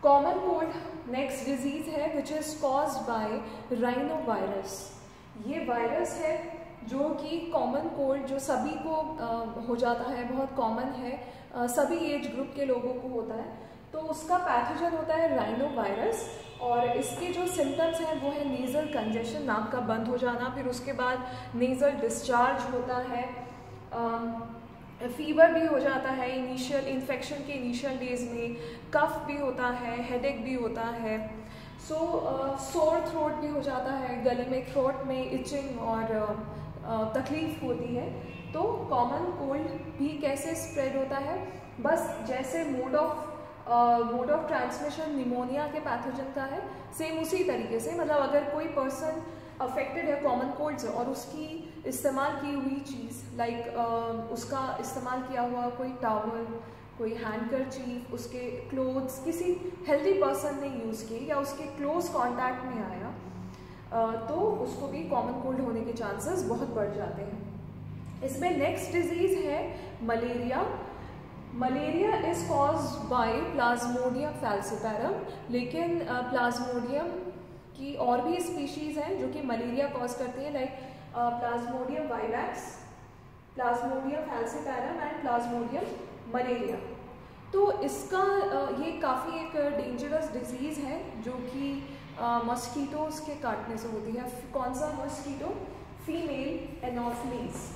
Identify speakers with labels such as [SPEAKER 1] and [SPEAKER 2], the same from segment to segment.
[SPEAKER 1] Common cold next disease है which is caused bye rhinovirus. ये virus है जो कि कॉमन कोल्ड जो सभी को हो जाता है, बहुत कॉमन है, सभी एज ग्रुप के लोगों को होता है। तो उसका पैथोजन होता है राइनोवायरस और इसके जो सिम्टम्स हैं वो है नेज़ल कंजेशन, नाक का बंद हो जाना, फिर उसके बाद नेज़ल डिस्चार्ज होता है, फीवर भी हो जाता है इनिशियल इन्फेक्शन के इनिशियल डेज में, कफ भी होता है, हेडेक भी होता है, सोर थ्रोट भी हो जाता है, गले में थ्रोट में इचिंग और तकलीफ होती है। तो कॉमन कोल्ड भी कैसे स्प्रेड होता है, बस जैसे मोड ऑफ ट्रांसमिशन निमोनिया के पैथोजन का है, सेम उसी तरीके से, मतलब अगर कोई पर्सन अफेक्टेड है कॉमन कोल्ड से और उसकी इस्तेमाल की हुई चीज़ लाइक उसका इस्तेमाल किया हुआ कोई टॉवल, कोई हैंडकरचीफ, उसके क्लोथ्स किसी हेल्दी पर्सन ने यूज़ किए या उसके क्लोज कांटेक्ट में आया तो उसको भी कॉमन कोल्ड होने के चांसेस बहुत बढ़ जाते हैं। इसमें नेक्स्ट डिजीज़ है malaria. Malaria is caused by plasmodium falciparum, लेकिन प्लाज्मोडियम की और भी स्पीशीज़ हैं जो कि मलेरिया कॉज करती हैं, like plasmodium vivax, plasmodium falciparum and plasmodium malaria. तो इसका ये काफ़ी एक डेंजरस डिजीज़ है जो कि मस्कीटोज़ के काटने से होती है। कौन सा mosquito? Female anopheles.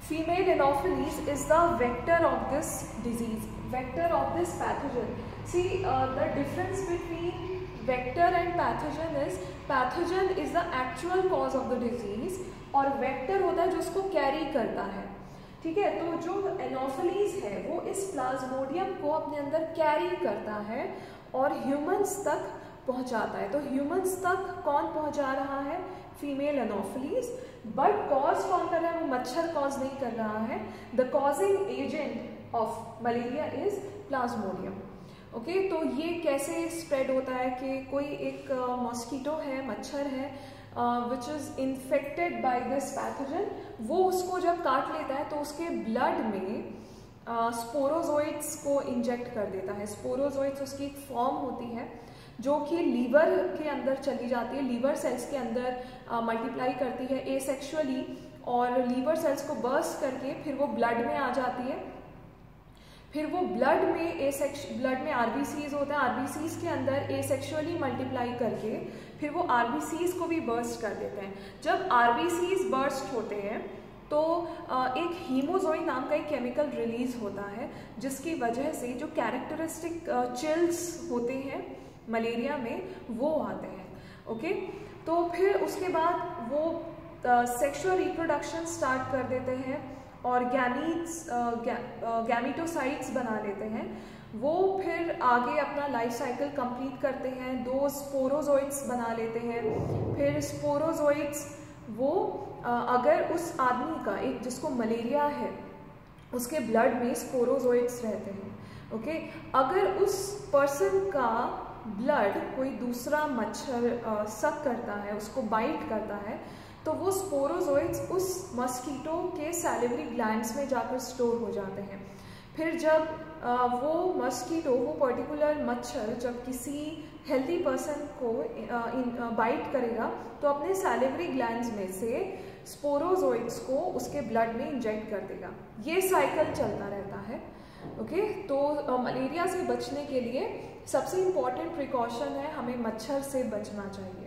[SPEAKER 1] Female Anopheles is the vector of this disease, vector of this pathogen. See, the difference between vector and pathogen is the actual cause of the disease और vector होता है जो उसको कैरी करता है, ठीक है। तो जो एनोफिलीज है वो इस प्लाज्मोडियम को अपने अंदर कैरी करता है और ह्यूमंस तक पहुंचाता है। तो ह्यूमंस तक कौन पहुंचा रहा है? Female anopheles. बट कॉज कौन कर रहा है? वो मच्छर कॉज नहीं कर रहा है। The causing agent of malaria is Plasmodium. Okay, तो ये कैसे स्प्रेड होता है कि कोई एक मॉस्किटो है, मच्छर है which is infected by this pathogen, वो उसको जब काट लेता है तो उसके ब्लड में स्पोरोजोइट्स को इंजेक्ट कर देता है। स्पोरोजोइट्स उसकी एक फॉर्म होती है जो कि लीवर के अंदर चली जाती है, लीवर सेल्स के अंदर मल्टीप्लाई करती है एसेक्सुअली और लीवर सेल्स को बर्स्ट करके फिर वो ब्लड में आ जाती है। फिर वो ब्लड में आरबीसीज होते हैं, आरबीसीज के अंदर एसेक्सुअली मल्टीप्लाई करके फिर वो आरबीसीज को भी बर्स्ट कर देते हैं। जब आरबीसीज बर्स्ट होते हैं तो एक हीमोजोइन नाम का एक केमिकल रिलीज होता है जिसकी वजह से जो कैरेक्टरिस्टिक चिल्स होते हैं मलेरिया में वो आते हैं। ओके, तो फिर उसके बाद वो सेक्सुअल रिप्रोडक्शन स्टार्ट कर देते हैं और गैमीटोसाइट्स बना लेते हैं। वो फिर आगे अपना लाइफ साइकिल कंप्लीट करते हैं, 2 स्पोरोजोइट्स बना लेते हैं। फिर स्पोरोजोइट्स वो अगर उस आदमी का, एक जिसको मलेरिया है, उसके ब्लड में स्पोरोजोइट्स रहते हैं। ओके, अगर उस पर्सन का ब्लड कोई दूसरा मच्छर सक करता है, उसको बाइट करता है, तो वो स्पोरोजोइट्स उस मस्कीटो के सैलिवरी ग्लैंड्स में जाकर स्टोर हो जाते हैं। फिर जब वो मस्कीटो, वो पर्टिकुलर मच्छर जब किसी हेल्दी पर्सन को बाइट करेगा तो अपने सैलिवरी ग्लैंड्स में से स्पोरोजोइट्स को उसके ब्लड में इंजेक्ट कर देगा। ये साइकिल चलता रहता है। ओके, तो मलेरिया से बचने के लिए सबसे इम्पॉर्टेंट प्रिकॉशन है, हमें मच्छर से बचना चाहिए।